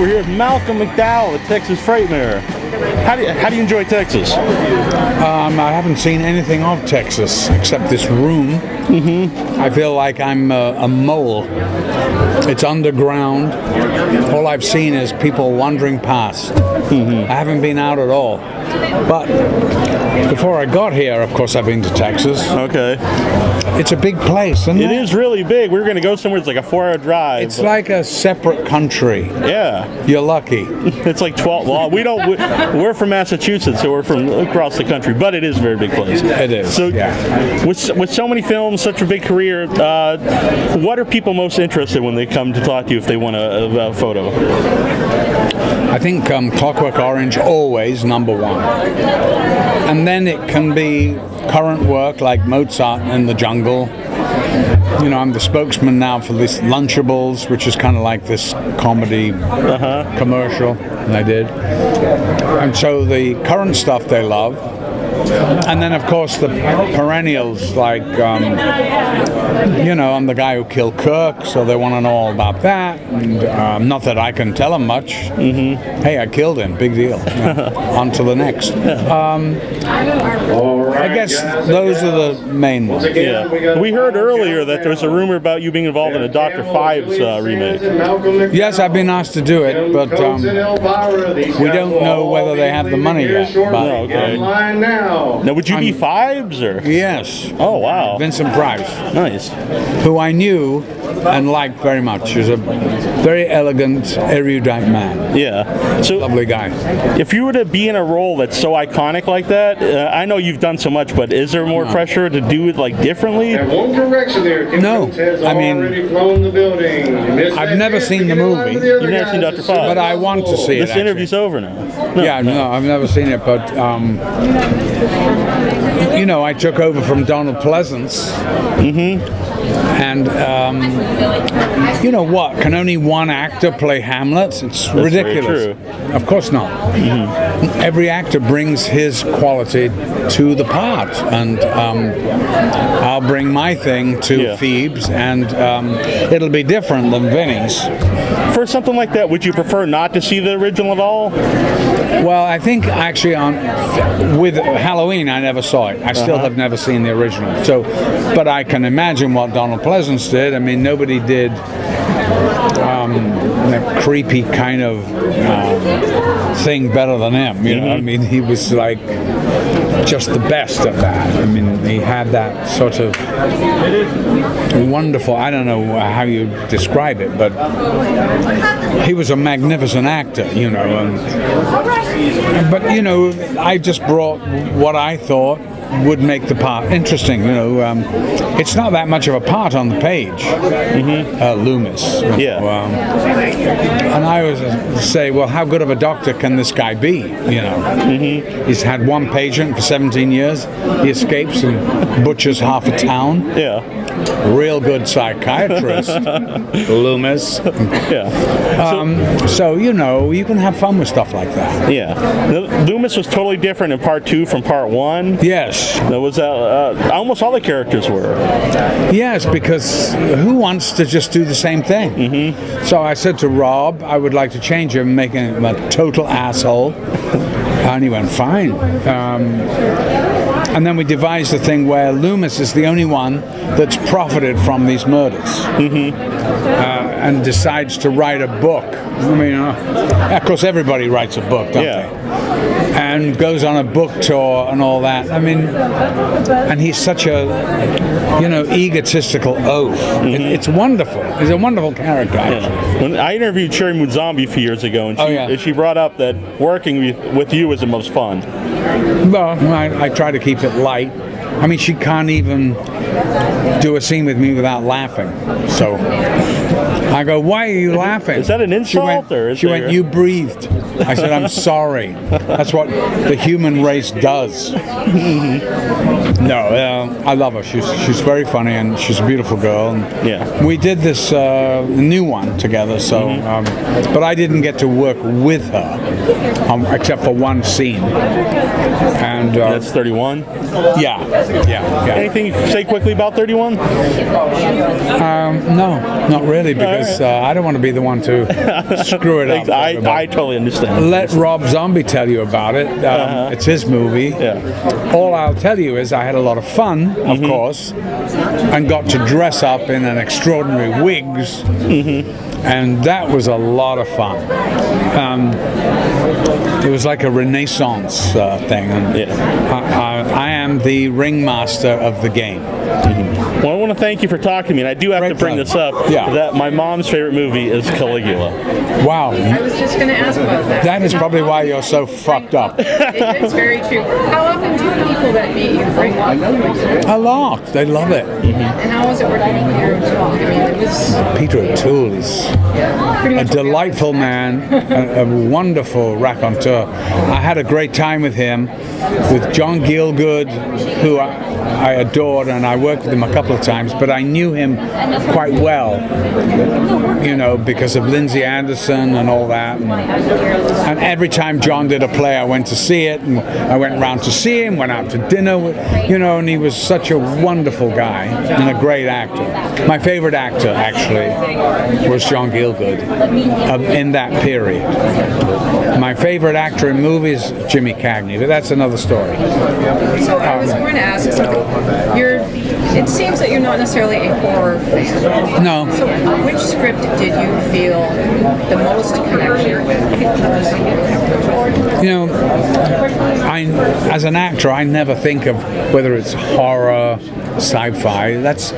we're here with Malcolm McDowell at Texas Frightmare. How do you enjoy Texas? I haven't seen anything of Texas except this room. I feel like I'm a mole. It's underground. All I've seen is people wandering past. I haven't been out at all. But before I got here, of course, I've been to Texas. Okay. It's a big place, isn't it? It is really big. We were going to go somewhere. It's like a 4-hour drive. It's like a separate country. Yeah. You're lucky. It's like 12. Well, we're from Massachusetts, so we're from across the country. But it is a very big place. It is. So, yeah. With so many films, such a big career, what are people most interested in when they come to talk to you if they want a photo? I think Clockwork Orange, always number one. And then it can be current work like Mozart in the Jungle. You know, I'm the spokesman now for this Lunchables, which is kind of like this comedy commercial I did. And so the current stuff they love. And then, of course, the perennials, like, I'm the guy who killed Kirk, so they want to know all about that. And not that I can tell them much. Hey, I killed him, big deal. On to the next. I guess those are the main ones. Yeah. We heard earlier that there's a rumor about you being involved in a Dr. Fives remake. Yes, I've been asked to do it, but we don't know whether they have the money yet. But, Now, would you be Fives or? Yes. Oh wow. Vincent Price. Nice. Who I knew and liked very much. He was a very elegant, erudite man. Yeah. So lovely guy. If you were to be in a role that's so iconic like that, I know you've done so much, but is there more pressure to do it like differently? No. I mean, I've never seen the movie. You've never seen Dr. Fives? But I want to see it. This interview's over now. No, I've never seen it, but I took over from Donald Pleasance. And you know what? Can only one actor play Hamlet? It's ridiculous. Very true. Of course not. Every actor brings his quality to the part, and I'll bring my thing to Phoebe's, and it'll be different than Vinny's. For something like that, would you prefer not to see the original at all? Well, I think actually with Halloween, I never saw it. I still have never seen the original. So, but I can imagine what Donald Pleasance did. I mean, nobody did that creepy kind of thing better than him. You know, I mean, he was like just the best at that. I mean, he had that sort of wonderful, I don't know how you describe it, but he was a magnificent actor, but I just brought what I thought would make the part interesting. It's not that much of a part on the page. Loomis. And I always say, well, how good of a doctor can this guy be? He's had one patient for 17 years. He escapes and butchers half a town. Real good psychiatrist. Loomis. So you can have fun with stuff like that. Loomis was totally different in part 2 from part 1. Yes. That was almost all the characters were. Yes, because who wants to just do the same thing? So I said to Rob, I would like to change him, making him a total asshole. And he went, fine. And then we devised a thing where Loomis is the only one that's profited from these murders. And decides to write a book. I mean, of course, everybody writes a book, don't they? And goes on a book tour and all that. I mean, and he's such a, egotistical oaf. It's wonderful. He's a wonderful character, actually. When I interviewed Cherry Moon Zombie a few years ago, and she brought up that working with you was the most fun. Well, I try to keep it light. I mean, she can't even do a scene with me without laughing. So I go, why are you laughing? Is that an insult? She went, you breathed. I said, I'm sorry. That's what the human race does. No, I love her. She's very funny, and she's a beautiful girl. And we did this new one together, so but I didn't get to work with her except for one scene. And that's 31? Yeah. Anything you can say quickly about 31? No, not really. really, because I don't want to be the one to screw it up. I totally understand. Let Rob Zombie tell you about it. It's his movie. Yeah. All I'll tell you is I had a lot of fun, of course, and got to dress up in an extraordinary wigs, and that was a lot of fun. It was like a Renaissance thing, and I am the ringmaster of the game. Well, I want to thank you for talking to me, and I do have to bring this up. Yeah. That my mom's favorite movie is Caligula. Wow. I was just going to ask about that. That is probably why you're so fucked up. It's very true. How often do people that meet you bring up movies? A lot. They love it. And how was it working with Peter O'Toole? I mean, it was Peter O'Toole is pretty a much delightful man, a wonderful raconteur. I had a great time with him, with John Gielgud, who I adored, and I worked with him a couple of times, but I knew him quite well, you know, because of Lindsay Anderson and all that. And every time John did a play, I went to see it, and I went round to see him, went out to dinner, you know, and he was such a wonderful guy and a great actor. My favorite actor, actually, was John Gielgud in that period. My favorite actor in movies, Jimmy Cagney, but that's another story. So I was going to ask, it seems that you're not necessarily a horror fan. No. So which script did you feel the most connection with? You know, as an actor, I never think of whether it's horror, sci-fi. That's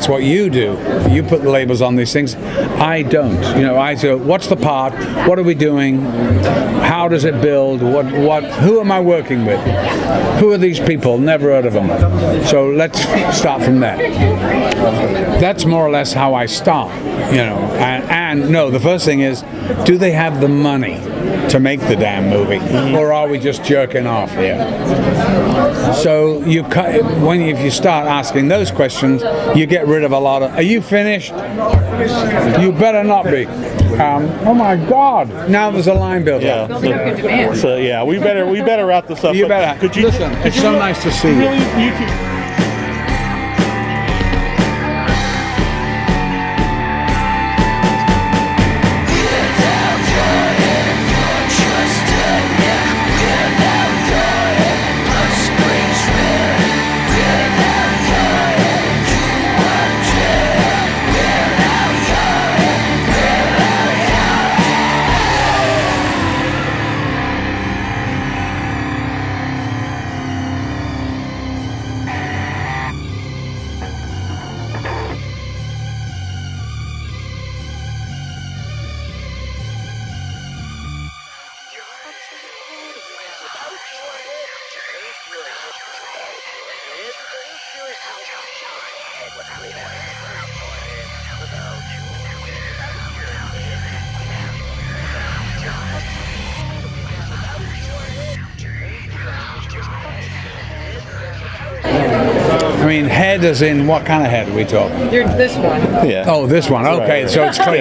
what you do. You put the labels on these things. I don't. You know, I say, what's the part? What are we doing? How does it build? Who am I working with? Who are these people? Never heard of them. So let's start from there. That's more or less how I start. You know, and no, the first thing is, do they have the money to make the damn movie, or are we just jerking off here? So if you start asking those questions, you get rid of a lot of. Are you finished? You better not be. Oh my God! Now there's a line built up. Building up your demand. So yeah, we better wrap this up. You better. Could you Listen, it's so nice to see you. Really, I mean, head as in what kind of head are we talking? This one. yeah. Oh, this one. Okay, so it's clear.